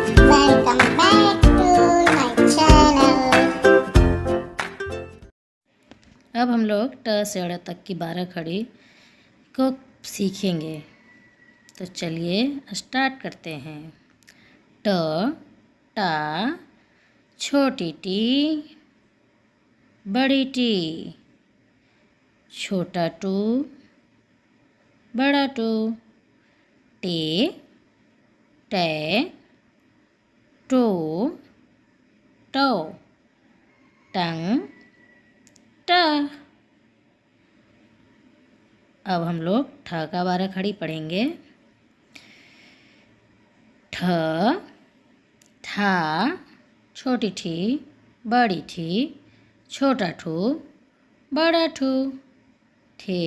Welcome back to my channel. अब हम लोग ट से ड़ तक की 12 खड़ी को सीखेंगे। तो चलिए स्टार्ट करते हैं। ट टा, छोटी टी, बड़ी टी, छोटा टू, बड़ा टू, टे टे, टो टो, टंग ट। अब हम लोग ठ का 12 खड़ी पढ़ेंगे। ठ ठा, छोटी ठी, बड़ी ठी, छोटा ठू, बड़ा ठू, ठे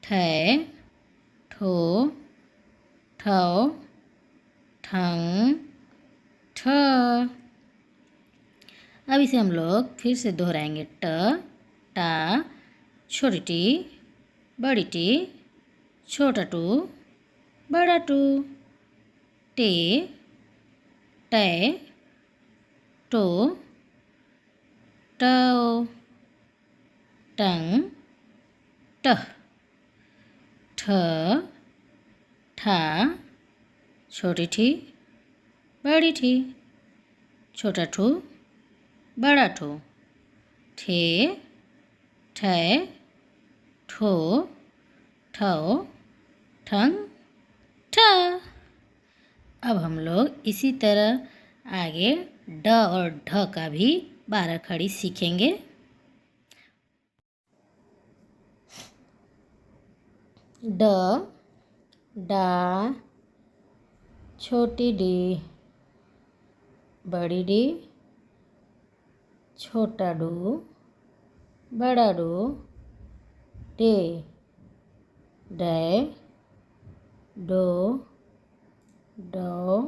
ठै, ठो ठौ, ठंग ठ। अब इसे हम लोग फिर से दोहराएंगे। ट टा, छोटी टी, बड़ी टी, छोटा टू, बड़ा टू, टे टे, टो टौ, टंग ट। ठ ठा, छोटी ठी, बड़ी ठी, छोटा ठू, बड़ा ठू, ठे ठै, ठो ठौ, ठंग ठ। अब हम लोग इसी तरह आगे ड और ढ का भी 12 खड़ी सीखेंगे। ड डा, छोटी डी, बड़ी डी, छोटा डू, बड़ा डू, डे डै, डो डौ,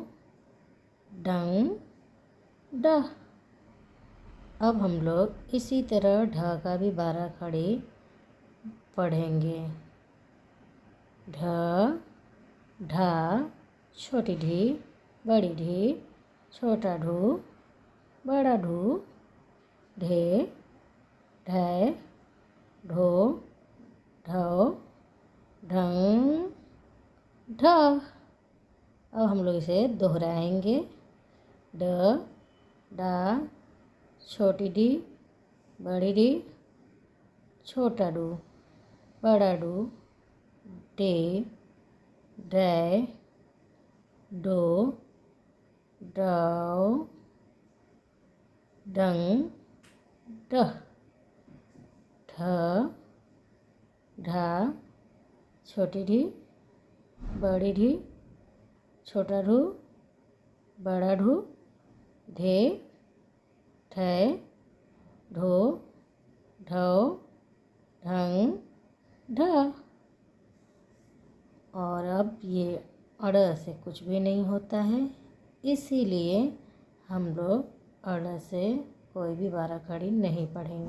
डंग ड। अब हम लोग इसी तरह ढ का भी 12 खड़ी पढ़ेंगे। ढ ढा, छोटी ढी, बड़ी ढी, छोटा ढू, बड़ा ढू, ढे ढै, ढो ढौ, ढंग ढ। अब हम लोग इसे दोहराएंगे। ड डा, छोटी डी, बड़ी डी, छोटा डू, बड़ा डू, डे डै, डो डौ, डंग ड। ढ ढा, छोटी ढी, बड़ी ढी, छोटा ढू, बड़ा ढू, ढे ठै, ढो ढौ, ढंग ढ। और अब ये अड़ से कुछ भी नहीं होता है, इसीलिए हम लोग अड़ से कोई भी 12 खड़ी नहीं पढ़ेंगे।